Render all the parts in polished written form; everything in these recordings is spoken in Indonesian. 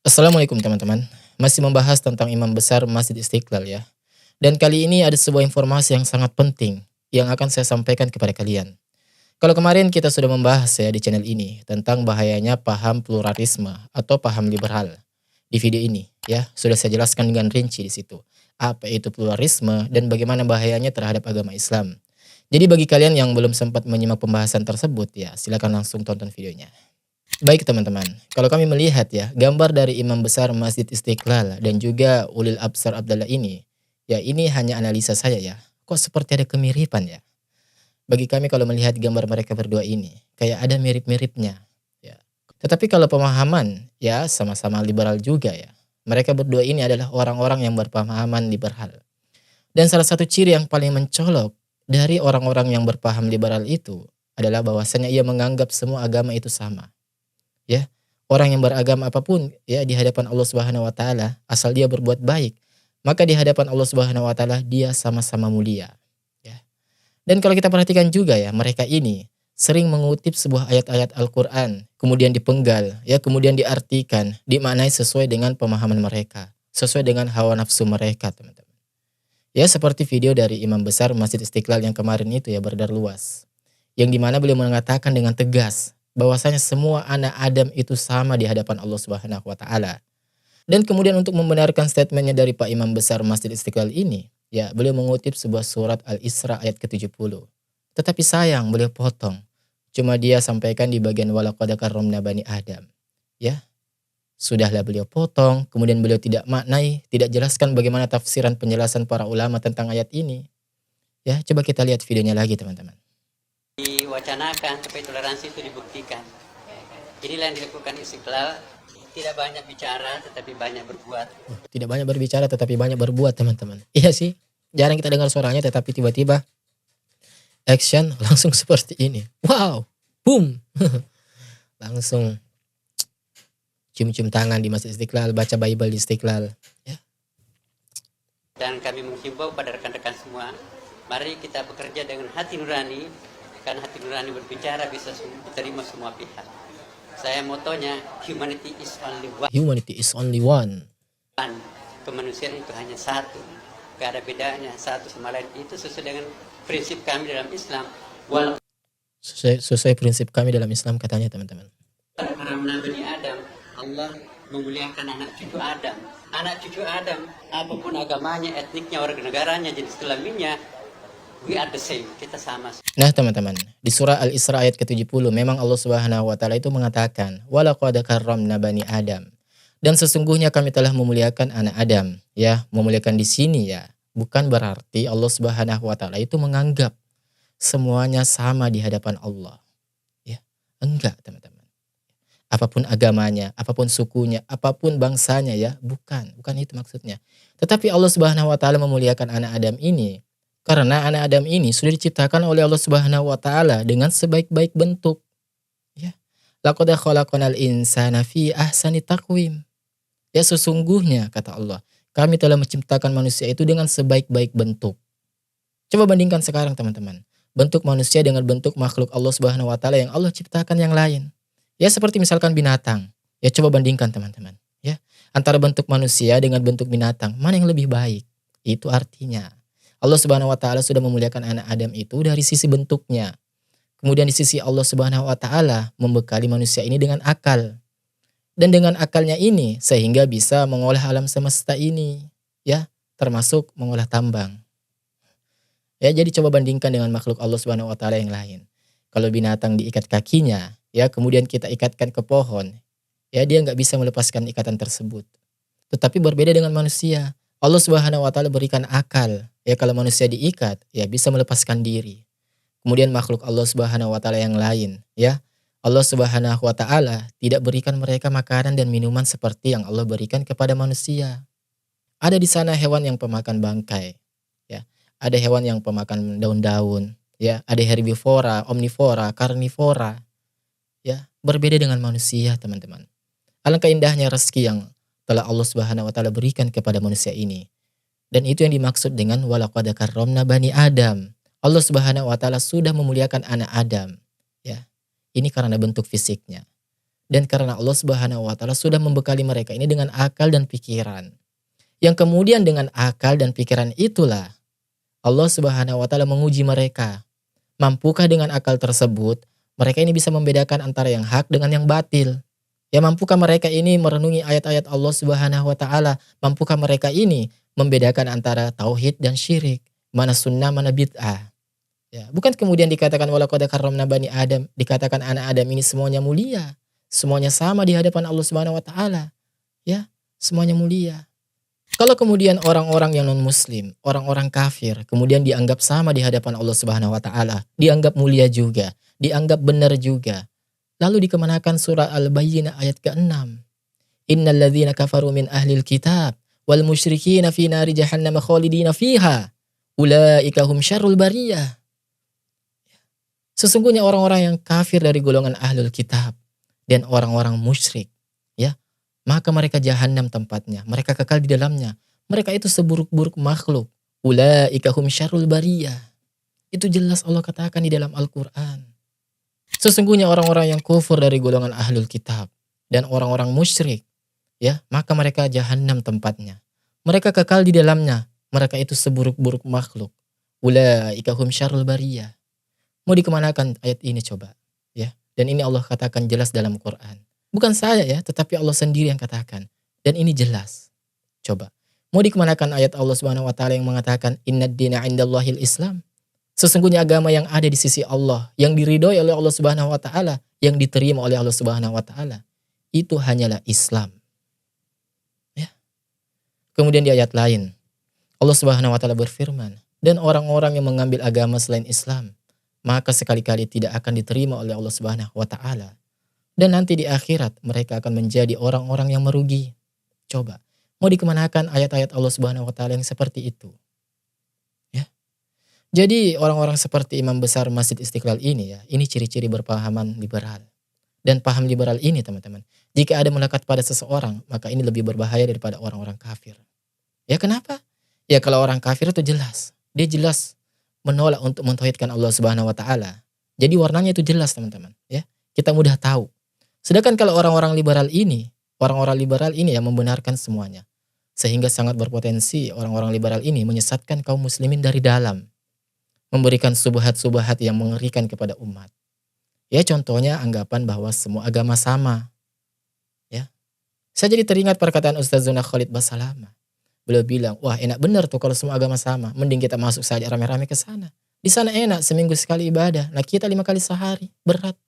Assalamualaikum teman-teman. Masih membahas tentang imam besar Masjid Istiqlal ya. Dan kali ini ada sebuah informasi yang sangat penting yang akan saya sampaikan kepada kalian. Kalau kemarin kita sudah membahas ya di channel ini tentang bahayanya paham pluralisme atau paham liberal. Di video ini ya sudah saya jelaskan dengan rinci di situ. Apa itu pluralisme dan bagaimana bahayanya terhadap agama Islam. Jadi bagi kalian yang belum sempat menyimak pembahasan tersebut ya silakan langsung tonton videonya. Baik teman-teman, kalau kami melihat ya, gambar dari imam besar Masjid Istiqlal dan juga Ulil Absar Abdallah ini, ya ini hanya analisa saya ya. Kok seperti ada kemiripan ya? Bagi kami kalau melihat gambar mereka berdua ini, kayak ada mirip-miripnya. Ya. Tetapi kalau pemahaman, ya sama-sama liberal juga ya. Mereka berdua ini adalah orang-orang yang berpemahaman liberal. Dan salah satu ciri yang paling mencolok dari orang-orang yang berpaham liberal itu adalah bahwasanya ia menganggap semua agama itu sama. Ya, orang yang beragama apapun ya di hadapan Allah Subhanahu wa taala, asal dia berbuat baik, maka di hadapan Allah Subhanahu wa taala dia sama-sama mulia, ya. Dan kalau kita perhatikan juga ya, mereka ini sering mengutip sebuah ayat-ayat Al-Qur'an, kemudian dipenggal, ya, kemudian diartikan, dimaknai sesuai dengan pemahaman mereka, sesuai dengan hawa nafsu mereka, teman-teman. Ya, seperti video dari imam besar Masjid Istiqlal yang kemarin itu ya beredar luas. Yang dimana beliau mengatakan dengan tegas bahwasanya semua anak Adam itu sama di hadapan Allah Subhanahu wa taala. Dan kemudian untuk membenarkan statementnya dari Pak Imam Besar Masjid Istiqlal ini, ya beliau mengutip sebuah surat Al-Isra ayat ke-70. Tetapi sayang beliau potong. Cuma dia sampaikan di bagian walaqad karramna bani Adam. Ya, sudahlah beliau potong, kemudian beliau tidak maknai, tidak jelaskan bagaimana tafsiran penjelasan para ulama tentang ayat ini. Ya, coba kita lihat videonya lagi teman-teman. Diwacanakan supaya toleransi itu dibuktikan. Inilah yang dilakukan Istiqlal, tidak banyak bicara tetapi banyak berbuat. Tidak banyak berbicara tetapi banyak berbuat teman-teman. Iya sih, jarang kita dengar suaranya tetapi tiba-tiba action langsung seperti ini. Wow, boom. Langsung cium-cium tangan di Masjid Istiqlal, baca Bible di Istiqlal. Ya. Dan kami menghimbau pada rekan-rekan semua, mari kita bekerja dengan hati nurani, karena hati nurani berbicara bisa diterima semua pihak. Saya motonya, humanity is only one. Humanity is only one. Kemanusiaan itu hanya satu, gak ada bedanya satu sama lain. Itu sesuai dengan prinsip kami dalam Islam. Sesuai prinsip kami dalam Islam katanya teman-teman. Karena Bani Adam, Allah memuliakan anak cucu Adam. Anak cucu Adam, apapun agamanya, etniknya, warga negaranya, jenis kelaminnya, we are the same, kita sama. Nah teman-teman, di surah Al-Isra ayat ke-70 memang Allah Subhanahu wa taala itu mengatakan, "Walaqad karramna bani Adam." Dan sesungguhnya kami telah memuliakan anak Adam, ya. Memuliakan di sini ya, bukan berarti Allah Subhanahu wa taala itu menganggap semuanya sama di hadapan Allah. Ya, enggak, teman-teman. Apapun agamanya, apapun sukunya, apapun bangsanya ya, bukan itu maksudnya. Tetapi Allah Subhanahu wa taala memuliakan anak Adam ini karena anak Adam ini sudah diciptakan oleh Allah Subhanahu wa taala dengan sebaik-baik bentuk. Ya. Laqad khalaqnal insana fi ahsani taqwim. Ya sesungguhnya kata Allah, kami telah menciptakan manusia itu dengan sebaik-baik bentuk. Coba bandingkan sekarang teman-teman. Bentuk manusia dengan bentuk makhluk Allah Subhanahu wa taala yang Allah ciptakan yang lain. Ya seperti misalkan binatang. Ya coba bandingkan teman-teman, ya. Antara bentuk manusia dengan bentuk binatang, mana yang lebih baik? Itu artinya Allah Subhanahu wa taala sudah memuliakan anak Adam itu dari sisi bentuknya. Kemudian di sisi Allah Subhanahu wa taala membekali manusia ini dengan akal. Dan dengan akalnya ini sehingga bisa mengolah alam semesta ini, ya, termasuk mengolah tambang. Ya, jadi coba bandingkan dengan makhluk Allah Subhanahu wa taala yang lain. Kalau binatang diikat kakinya, ya, kemudian kita ikatkan ke pohon, ya dia nggak bisa melepaskan ikatan tersebut. Tetapi berbeda dengan manusia. Allah Subhanahu wa taala berikan akal. Ya kalau manusia diikat, ya bisa melepaskan diri. Kemudian makhluk Allah Subhanahu wa taala yang lain, ya. Allah Subhanahu wa taala tidak berikan mereka makanan dan minuman seperti yang Allah berikan kepada manusia. Ada di sana hewan yang pemakan bangkai, ya. Ada hewan yang pemakan daun-daun, ya. Ada herbivora, omnivora, karnivora. Ya, berbeda dengan manusia, teman-teman. Alangkah indahnya rezeki yang telah Allah Subhanahu wa taala berikan kepada manusia ini. Dan itu yang dimaksud dengan walaqad karramna bani Adam. Allah Subhanahu wa taala sudah memuliakan anak Adam, ya. Ini karena bentuk fisiknya. Dan karena Allah Subhanahu wa taala sudah membekali mereka ini dengan akal dan pikiran. Yang kemudian dengan akal dan pikiran itulah Allah Subhanahu wa taala menguji mereka. Mampukah dengan akal tersebut mereka ini bisa membedakan antara yang hak dengan yang batil? Ya, mampukah mereka ini merenungi ayat-ayat Allah Subhanahu wa taala? Mampukah mereka ini membedakan antara tauhid dan syirik? Mana sunnah, mana bid'ah? Ya, bukan kemudian dikatakan walaqad karramna bani Adam, dikatakan anak Adam ini semuanya mulia, semuanya sama di hadapan Allah Subhanahu wa taala. Ya, semuanya mulia. Kalau kemudian orang-orang yang non-muslim, orang-orang kafir, kemudian dianggap sama di hadapan Allah Subhanahu wa taala, dianggap mulia juga, dianggap benar juga. Lalu dikemanakan surah Al-Bayyinah ayat ke-6. Innal ladzina kafaru min ahlil kitab wal musyrikina fi nari jahannam khalidina fiha. Ulaika hum syarrul bariyah. Sesungguhnya orang-orang yang kafir dari golongan ahlul kitab dan orang-orang musyrik, ya, maka mereka jahanam tempatnya, mereka kekal di dalamnya. Mereka itu seburuk-buruk makhluk. Ulaika hum syarrul bariyah. Itu jelas Allah katakan di dalam Al-Qur'an. Sesungguhnya orang-orang yang kufur dari golongan ahlul kitab dan orang-orang musyrik, ya, maka mereka jahanam tempatnya. Mereka kekal di dalamnya. Mereka itu seburuk-buruk makhluk. Ulaika hum syarrul bariyah. Mau dikemanakan ayat ini coba, ya? Dan ini Allah katakan jelas dalam Quran. Bukan saya ya, tetapi Allah sendiri yang katakan. Dan ini jelas. Coba. Mau dikemanakan ayat Allah Subhanahu wa taala yang mengatakan innad dina 'indallahil Islam. Sesungguhnya agama yang ada di sisi Allah, yang diridhoi oleh Allah Subhanahu wa taala, yang diterima oleh Allah Subhanahu wa taala, itu hanyalah Islam. Ya. Kemudian di ayat lain, Allah Subhanahu wa taala berfirman, dan orang-orang yang mengambil agama selain Islam, maka sekali-kali tidak akan diterima oleh Allah Subhanahu wa taala. Dan nanti di akhirat mereka akan menjadi orang-orang yang merugi. Coba, mau dikemanakan ayat-ayat Allah Subhanahu wa taala yang seperti itu? Jadi orang-orang seperti imam besar Masjid Istiqlal ini ya, ini ciri-ciri berpahaman liberal. Dan paham liberal ini teman-teman, jika ada melekat pada seseorang, maka ini lebih berbahaya daripada orang-orang kafir. Ya kenapa? Ya kalau orang kafir itu jelas, dia jelas menolak untuk mentauhidkan Allah Subhanahu wa taala. Jadi warnanya itu jelas teman-teman, ya. Kita mudah tahu. Sedangkan kalau orang-orang liberal ini yang membenarkan semuanya. Sehingga sangat berpotensi orang-orang liberal ini menyesatkan kaum muslimin dari dalam. Memberikan subhat-subhat yang mengerikan kepada umat. Ya contohnya anggapan bahwa semua agama sama. Ya. Saya jadi teringat perkataan Ustaz Zuna Khalid Basalama. Beliau bilang, wah enak benar tuh kalau semua agama sama. Mending kita masuk saja rame-rame ke sana. Di sana enak, seminggu sekali ibadah. Nah kita 5 kali sehari, berat.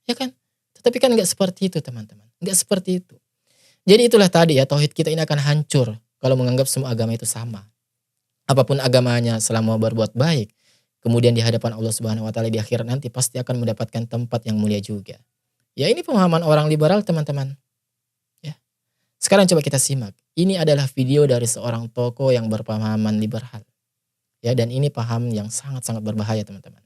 Ya kan? Tetapi kan nggak seperti itu teman-teman. Nggak seperti itu. Jadi itulah tadi ya, tauhid kita ini akan hancur kalau menganggap semua agama itu sama. Apapun agamanya selama berbuat baik, kemudian di hadapan Allah Subhanahu wa taala di akhirat nanti pasti akan mendapatkan tempat yang mulia juga. Ya ini pemahaman orang liberal teman-teman. Ya. Sekarang coba kita simak. Ini adalah video dari seorang tokoh yang berpemahaman liberal. Ya, dan ini paham yang sangat-sangat berbahaya teman-teman.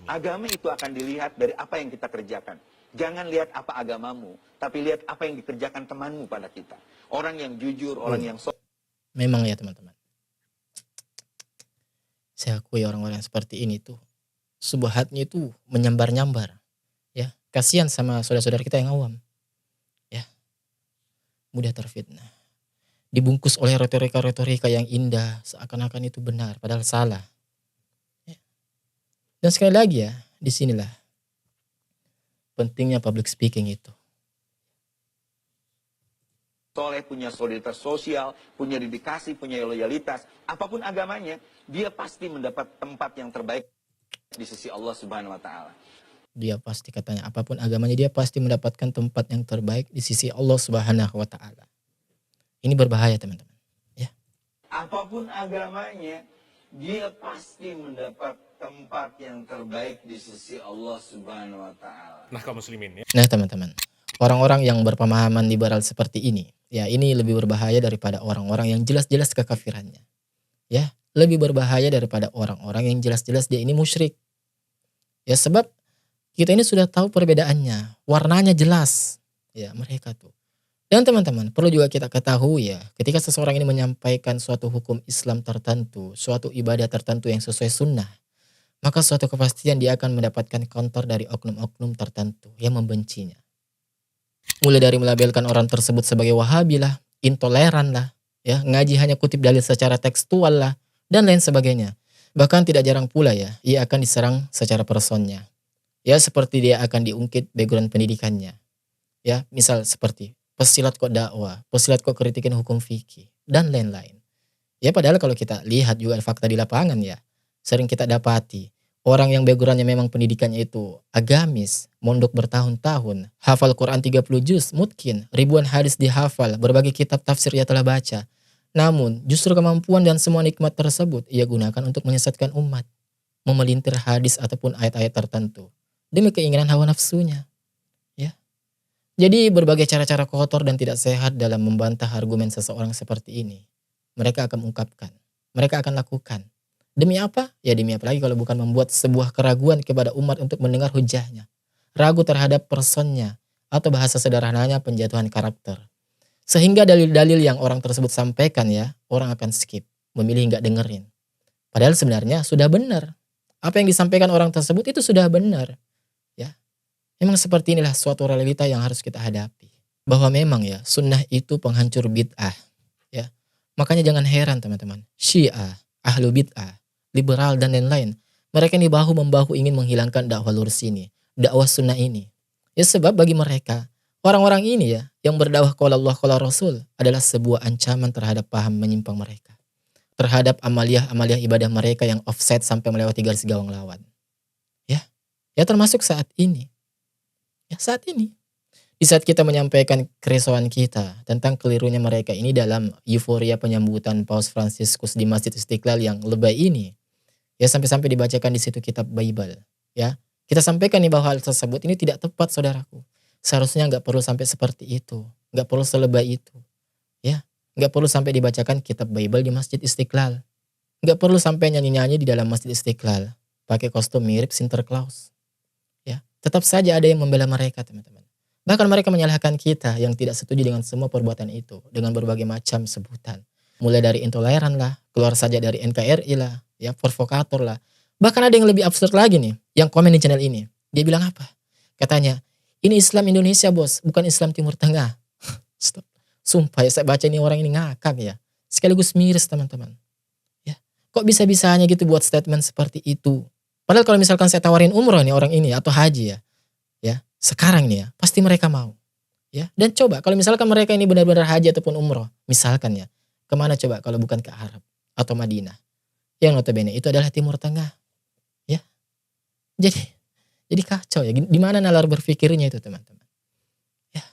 Agama itu akan dilihat dari apa yang kita kerjakan. Jangan lihat apa agamamu, tapi lihat apa yang dikerjakan temanmu pada kita. Orang yang jujur, orang yang Memang ya teman-teman. Saya akui orang-orang seperti ini tuh subhatnya itu menyambar-nyambar. Ya, kasihan sama saudara-saudara kita yang awam. Ya. Mudah terfitnah. Dibungkus oleh retorika-retorika yang indah, seakan-akan itu benar padahal salah. Ya. Dan sekali lagi ya, disinilah pentingnya public speaking itu. soleh, punya solidaritas sosial, punya dedikasi, punya loyalitas, apapun agamanya, dia pasti mendapat tempat yang terbaik di sisi Allah Subhanahu wa taala. Dia pasti katanya apapun agamanya dia pasti mendapatkan tempat yang terbaik di sisi Allah Subhanahu wa taala. Ini berbahaya teman-teman, ya. Apapun agamanya, dia pasti mendapat tempat yang terbaik di sisi Allah Subhanahu wa taala. Nah, kaum muslimin ya. Nah, teman-teman, orang-orang yang berpemahaman liberal seperti ini, ya ini lebih berbahaya daripada orang-orang yang jelas-jelas kekafirannya. Ya, lebih berbahaya daripada orang-orang yang jelas-jelas dia ini musyrik. Ya, sebab kita ini sudah tahu perbedaannya, warnanya jelas. Ya, mereka tuh. Dan teman-teman, perlu juga kita ketahui ya, ketika seseorang ini menyampaikan suatu hukum Islam tertentu, suatu ibadah tertentu yang sesuai sunnah, maka suatu kepastian dia akan mendapatkan counter dari oknum-oknum tertentu yang membencinya. Mulai dari melabelkan orang tersebut sebagai Wahabi lah, intoleran lah, ya, ngaji hanya kutip dalil secara tekstual lah, dan lain sebagainya. Bahkan tidak jarang pula ya, ia akan diserang secara personnya. Ya, seperti dia akan diungkit background pendidikannya. Ya, misal seperti pesilat kok dakwah, pesilat kok kritikin hukum fikih, dan lain-lain. Ya, padahal kalau kita lihat juga fakta di lapangan ya, sering kita dapati orang yang backgroundnya memang pendidikannya itu agamis, mondok bertahun-tahun, hafal Quran 30 juz, mungkin ribuan hadis dihafal, berbagai kitab tafsir ia telah baca. Namun, justru kemampuan dan semua nikmat tersebut ia gunakan untuk menyesatkan umat, memelintir hadis ataupun ayat-ayat tertentu demi keinginan hawa nafsunya. Ya. Jadi berbagai cara-cara kotor dan tidak sehat dalam membantah argumen seseorang seperti ini, mereka akan ungkapkan, mereka akan lakukan. Demi apa? Ya demi apa lagi kalau bukan membuat sebuah keraguan kepada umat untuk mendengar hujahnya. Ragu terhadap personnya, atau bahasa sederhananya penjatuhan karakter. Sehingga dalil-dalil yang orang tersebut sampaikan ya, orang akan skip, memilih nggak dengerin. Padahal sebenarnya sudah benar. Apa yang disampaikan orang tersebut itu sudah benar. Ya, memang seperti inilah suatu realita yang harus kita hadapi. Bahwa memang ya, sunnah itu penghancur bid'ah. Ya, makanya jangan heran teman-teman. Syiah, ahlu bid'ah, liberal dan lain-lain. Mereka ini bahu-membahu ingin menghilangkan dakwah lurus ini, dakwah sunnah ini. Ya sebab bagi mereka, orang-orang ini ya, yang berdakwah qala Allah qala Rasul adalah sebuah ancaman terhadap paham menyimpang mereka. Terhadap amaliyah-amaliyah ibadah mereka yang offset sampai melewati garis gawang lawan. Ya termasuk saat ini. Ya saat ini. Di saat kita menyampaikan kerisauan kita tentang kelirunya mereka ini dalam euforia penyambutan Paus Fransiskus di Masjid Istiqlal yang lebay ini. Ya sampai-sampai dibacakan di situ kitab Bible. Ya, kita sampaikan nih bahwa hal tersebut ini tidak tepat saudaraku. Seharusnya nggak perlu sampai seperti itu, nggak perlu selebay itu. Ya, nggak perlu sampai dibacakan kitab Bible di Masjid Istiqlal. Nggak perlu sampai nyanyi-nyanyi di dalam Masjid Istiqlal, pakai kostum mirip Sinterklaas. Ya, tetap saja ada yang membela mereka teman-teman. Bahkan mereka menyalahkan kita yang tidak setuju dengan semua perbuatan itu dengan berbagai macam sebutan. Mulai dari intoleran lah, keluar saja dari NKRI lah, ya provokator lah. Bahkan ada yang lebih absurd lagi nih, yang komen di channel ini. Dia bilang apa? Katanya, ini Islam Indonesia bos, bukan Islam Timur Tengah. Stop. Sumpah ya, saya baca ini orang ini ngakak ya. Sekaligus miris teman-teman. Ya, kok bisa-bisanya gitu buat statement seperti itu? Padahal kalau misalkan saya tawarin umroh nih orang ini atau haji ya sekarang nih ya, pasti mereka mau. Ya, dan coba kalau misalkan mereka ini benar-benar haji ataupun umroh, misalkan ya, kemana coba kalau bukan ke Arab atau Madinah? Yang notabene itu adalah Timur Tengah. Ya. Jadi kacau ya. Di mana nalar berpikirnya itu teman-teman? Ya.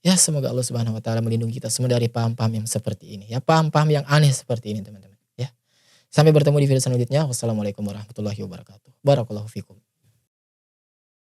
Ya semoga Allah Subhanahu wa taala melindungi kita semua dari paham-paham yang seperti ini. Ya, paham-paham yang aneh seperti ini teman-teman. Ya. Sampai bertemu di video selanjutnya. Wassalamualaikum warahmatullahi wabarakatuh. Barakallahu fikum.